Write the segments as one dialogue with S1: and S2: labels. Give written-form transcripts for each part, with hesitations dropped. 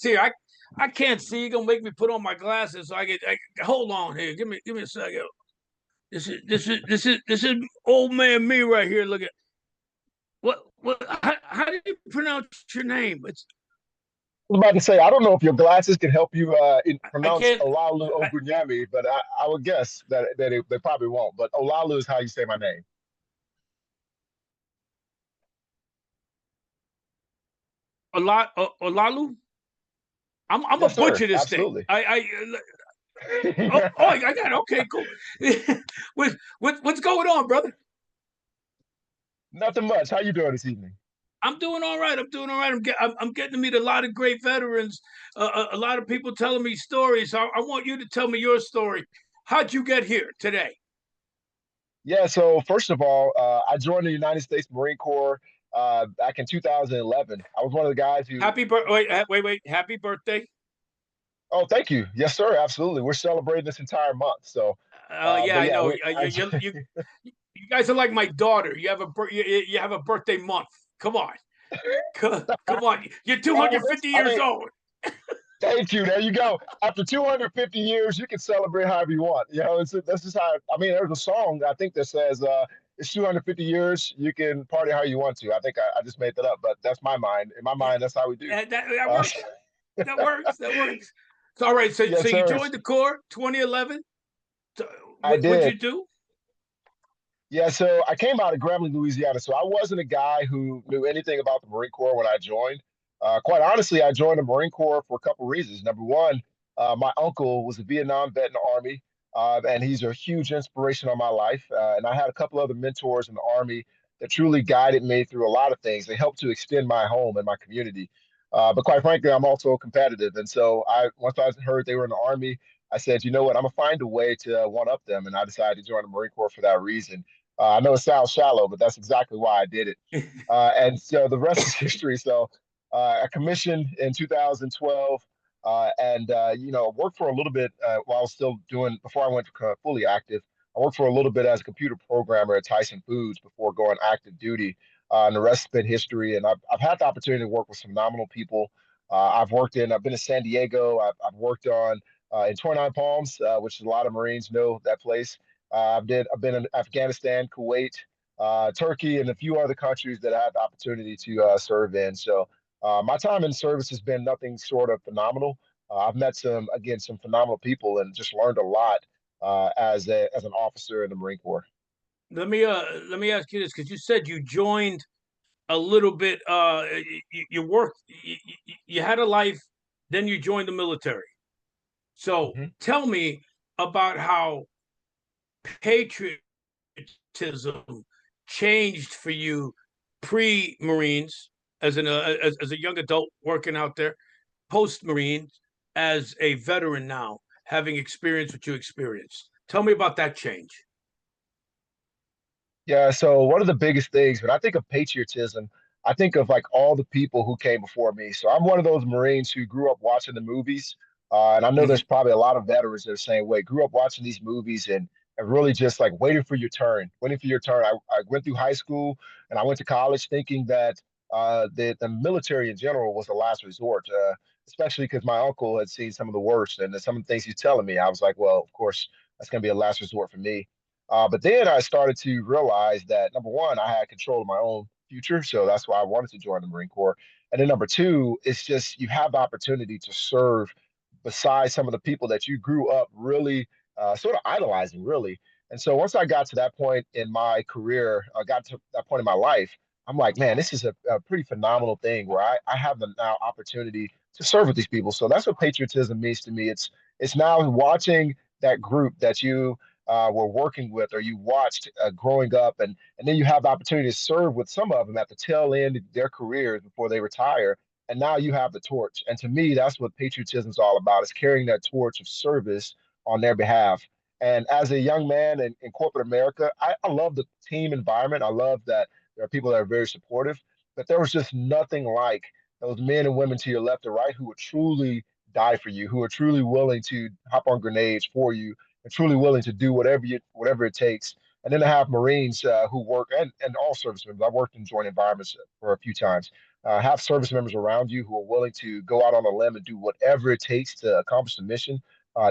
S1: See, I can't see. You're gonna make me put on my glasses so hold on here. Give me a second. This is old man me right here. Look at what how do you pronounce your name? It's
S2: I was about to say, I don't know if your glasses can help you
S1: I
S2: pronounce
S1: can't
S2: Olaolu
S1: I,
S2: Ogunyemi, but I would guess that they probably won't. But Olaolu is how you say my name.
S1: Olalu. I'm a
S2: Yes, sir.
S1: butcher this thing.
S2: Absolutely.
S1: I got it. Okay, cool. What's going on, brother?
S2: Nothing much. How you doing this evening?
S1: I'm doing all right. I'm doing all right. I'm getting to meet a lot of great veterans. A lot of people telling me stories. I want you to tell me your story. How'd you get here today?
S2: Yeah. So first of all, I joined the United States Marine Corps back in 2011. I was one of the guys who.
S1: Happy wait. Happy birthday.
S2: Oh, thank you. Yes, sir. Absolutely. We're celebrating this entire month. So,
S1: Yeah,
S2: but
S1: I
S2: yeah,
S1: know.
S2: we. I,
S1: You guys are like my daughter. You have a birthday month. Come on, come on. You're
S2: oh,
S1: 250
S2: I
S1: years
S2: mean,
S1: old.
S2: thank you. There you go. After 250 years, you can celebrate however you want. This is how. I mean, there's a song I think that says, "It's 250 years. You can party how you want to." I think I just made that up, but that's my mind. In my
S1: Yeah,
S2: mind, that's how we do.
S1: that
S2: Uh,
S1: works. That works. That works. So all right. So
S2: yes,
S1: you
S2: sir.
S1: joined the Corps 2011. So,
S2: I
S1: what'd you
S2: did.
S1: do?
S2: Yeah, so I came out of Grambling, Louisiana. So I wasn't a guy who knew anything about the Marine Corps when I joined. Quite honestly, I joined the Marine Corps for a couple of reasons. Number one, my uncle was a Vietnam vet in the Army, and he's a huge inspiration on my life. And I had a couple other mentors in the Army that truly guided me through a lot of things. They helped to extend my home and my community. But quite frankly, I'm also competitive. And so once I heard they were in the Army, I said, you know what, I'm gonna find a way to one up them. And I decided to join the Marine Corps for that reason. I know it sounds shallow, but that's exactly why I did it. And so the rest is history. So I commissioned in 2012, and worked for a little bit while I was still doing before I went to fully active. I worked for a little bit as a computer programmer at Tyson Foods before going active duty. And the rest has been history. And I've had the opportunity to work with some phenomenal people. I've been to San Diego. I've worked on in 29 Palms, which a lot of Marines know that place. I've been in Afghanistan, Kuwait, Turkey, and a few other countries that I had the opportunity to serve in. So my time in service has been nothing short of phenomenal. I've met some phenomenal people and just learned a lot as an officer in the Marine Corps.
S1: Let me ask you this because you said you joined a little bit. You worked. You had a life, then you joined the military. So
S2: Mhm.
S1: tell me about how patriotism changed for you pre Marines as a young adult working out there, post Marines as a veteran now, having experienced what you experienced. Tell me about that change.
S2: Yeah, so one of the biggest things when I think of patriotism, I think of like all the people who came before me. So I'm one of those Marines who grew up watching the movies. And I know
S1: Mm-hmm.
S2: there's probably a lot of veterans that are saying, wait, grew up watching these movies and really just like waiting for your turn, waiting for your turn. I went through high school and I went to college thinking that the military in general was the last resort, especially because my uncle had seen some of the worst and some of the things he's telling me. I was like, well, of course, that's going to be a last resort for me. But then I started to realize that number one, I had control of my own future. So that's why I wanted to join the Marine Corps. And then number two, it's just you have the opportunity to serve beside some of the people that you grew up really sort of idolizing, really. And so once I got to that point in my career, I got to that point in my life, I'm like, man, this is a pretty phenomenal thing where I have the now opportunity to serve with these people. So that's what patriotism means to me. It's now watching that group that you were working with or you watched growing up, and then you have the opportunity to serve with some of them at the tail end of their careers before they retire, and now you have the torch. And to me, that's what patriotism is all about: is carrying that torch of service on their behalf. And as a young man in corporate America, I love the team environment. I love that there are people that are very supportive, but there was just nothing like those men and women to your left or right who would truly die for you, who are truly willing to hop on grenades for you and truly willing to do whatever it takes. And then I have Marines who work and all servicemen. I've worked in joint environments for a few times. have service members around you who are willing to go out on a limb and do whatever it takes to accomplish the mission.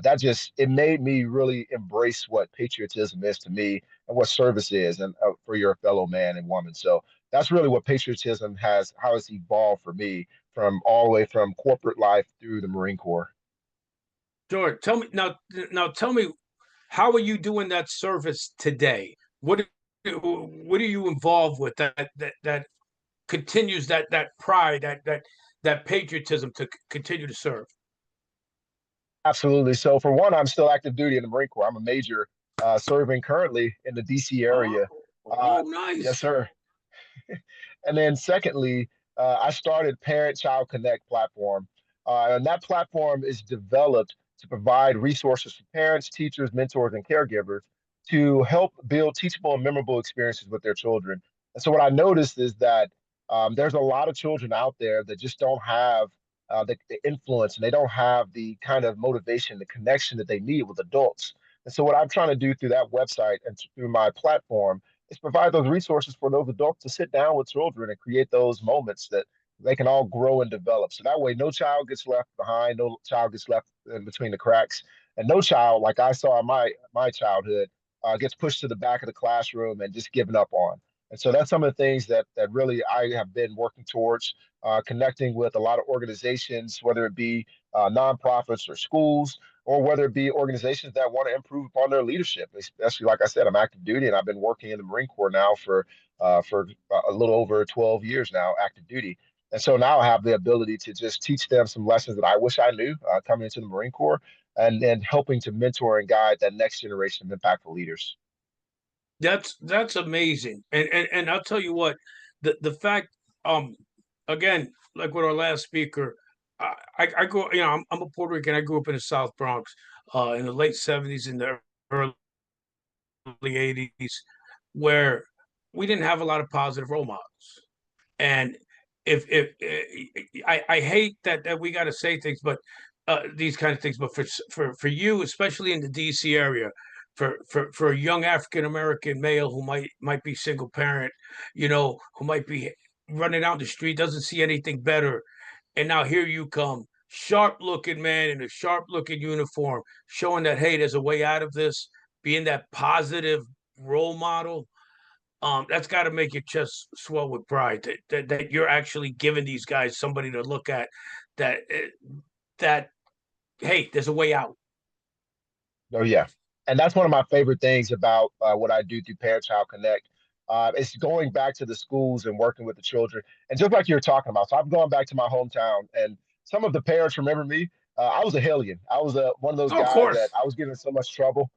S2: That just it made me really embrace what patriotism is to me and what service is, and for your fellow man and woman. So that's really what patriotism has, how it's evolved for me from all the way from corporate life through the Marine Corps.
S1: George, tell me now. Now, tell me, how are you doing that service today? What are you involved with that continues that pride, that patriotism to continue to serve?
S2: Absolutely. So for one, I'm still active duty in the Marine Corps. I'm a major serving currently in the DC
S1: Oh,
S2: area. Uh,
S1: oh,
S2: yes,
S1: nice.
S2: sir. And then secondly, I started Parent Child Connect platform. And that platform is developed to provide resources for parents, teachers, mentors, and caregivers to help build teachable and memorable experiences with their children. And so what I noticed is that there's a lot of children out there that just don't have the influence, and they don't have the kind of motivation, the connection that they need with adults. And so what I'm trying to do through that website and through my platform is provide those resources for those adults to sit down with children and create those moments that they can all grow and develop. So that way, no child gets left behind, no child gets left in between the cracks, and no child, like I saw in my childhood, gets pushed to the back of the classroom and just given up on. And so that's some of the things that really I have been working towards, connecting with a lot of organizations, whether it be nonprofits or schools, or whether it be organizations that want to improve upon their leadership. Especially, like I said, I'm active duty, and I've been working in the Marine Corps now for a little over 12 years now, active duty. And so now I have the ability to just teach them some lessons that I wish I knew coming into the Marine Corps, and helping to mentor and guide that next generation of impactful leaders.
S1: That's amazing. And I'll tell you what, the fact, um again, like with our last speaker, I grew, I'm a Puerto Rican. I grew up in the South Bronx, in the late 70s and the early 80s, where we didn't have a lot of positive role models. And if I hate that we got to say things, but these kind of things, but for you, especially in the DC area, for a young African American male who might be single parent, who might be running out the street, doesn't see anything better, and now here you come, sharp looking man in a sharp looking uniform, showing that, hey, there's a way out of this, being that positive role model. That's got to make your chest swell with pride that you're actually giving these guys somebody to look at, that that hey, there's a way out.
S2: Oh yeah, and that's one of my favorite things about what I do through Parent Child Connect. It's going back to the schools and working with the children, and just like you're talking about. So I've gone back to my hometown, and some of the parents remember me. I was a hellion. I was one of those
S1: Oh, of
S2: guys that
S1: course.
S2: I was getting in so much trouble.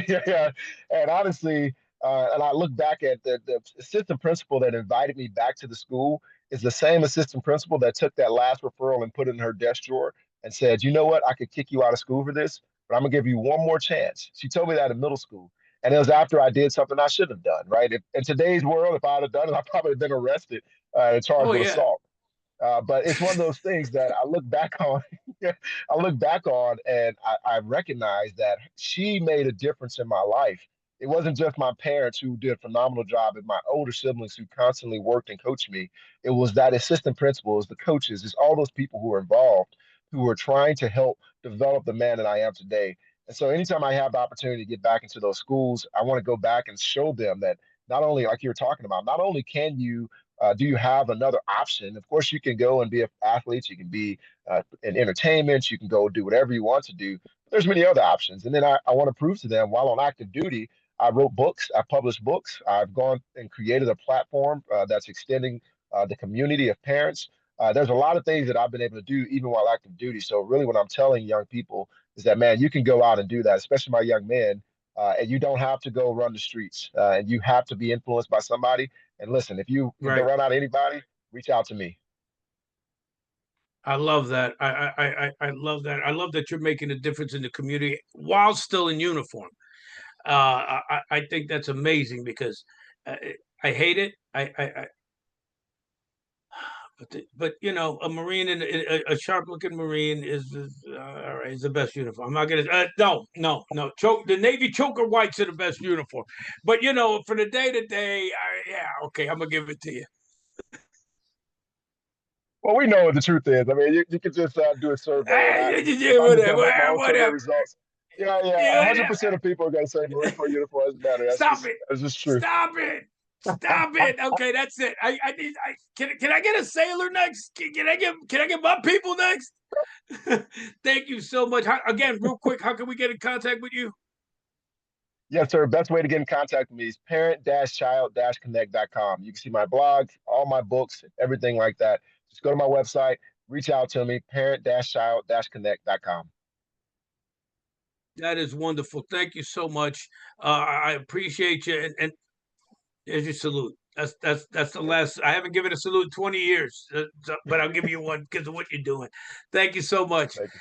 S2: Yeah, and honestly, and I look back at the assistant principal that invited me back to the school is the same assistant principal that took that last referral and put it in her desk drawer and said, "You know what? I could kick you out of school for this, but I'm gonna give you one more chance." She told me that in middle school. And it was after I did something I should have done, right? In today's world, if I'd have done it, I'd probably have been arrested and charged
S1: Oh
S2: with
S1: yeah.
S2: assault. But it's one of those things that I look back on. I look back on, and I recognize that she made a difference in my life. It wasn't just my parents who did a phenomenal job, and my older siblings who constantly worked and coached me. It was that assistant principals, the coaches, it's all those people who were involved, who were trying to help develop the man that I am today. And so anytime I have the opportunity to get back into those schools, I want to go back and show them that not only, like you were talking about, not only can you do you have another option? Of course, you can go and be an athlete. You can be in entertainment. You can go do whatever you want to do. But there's many other options. And then I want to prove to them while on active duty, I wrote books. I published books. I've gone and created a platform that's extending the community of parents. There's a lot of things that I've been able to do even while active duty. So really, what I'm telling young people is that, man, you can go out and do that, especially my young men. And you don't have to go run the streets, and you have to be influenced by somebody. And listen, if you
S1: Right.
S2: run out of anybody, reach out to me.
S1: I love that. I love that. I love that you're making a difference in the community while still in uniform. I think that's amazing because uh, I hate it. But a Marine, and a sharp looking Marine all right, is the best uniform. I'm not gonna no choke, the Navy choker whites are the best uniform. But for the day to day, yeah, okay, I'm gonna give it to you.
S2: Well, we know what the truth is. I mean, you could just do a survey, and if
S1: Yeah,
S2: I just
S1: whatever,
S2: done my own survey
S1: whatever.
S2: results, yeah, yeah,
S1: Yeah,
S2: 100% of people are going to say Marine Corps uniform doesn't matter.
S1: stop it.
S2: That's just true.
S1: Stop it. Stop it. Okay, that's it. I need can I get a sailor next? Can I get my people next? Thank you so much. Again, real quick, how can we get in contact with you?
S2: Yes, sir. Best way to get in contact with me is parent-child-connect.com. You can see my blog, all my books, everything like that. Just go to my website, reach out to me, parent-child-connect.com.
S1: That is wonderful. Thank you so much. I appreciate you. And there's your salute. That's the last. I haven't given a salute in 20 years, but I'll give you one because of what you're doing. Thank you so much.
S2: Thank you.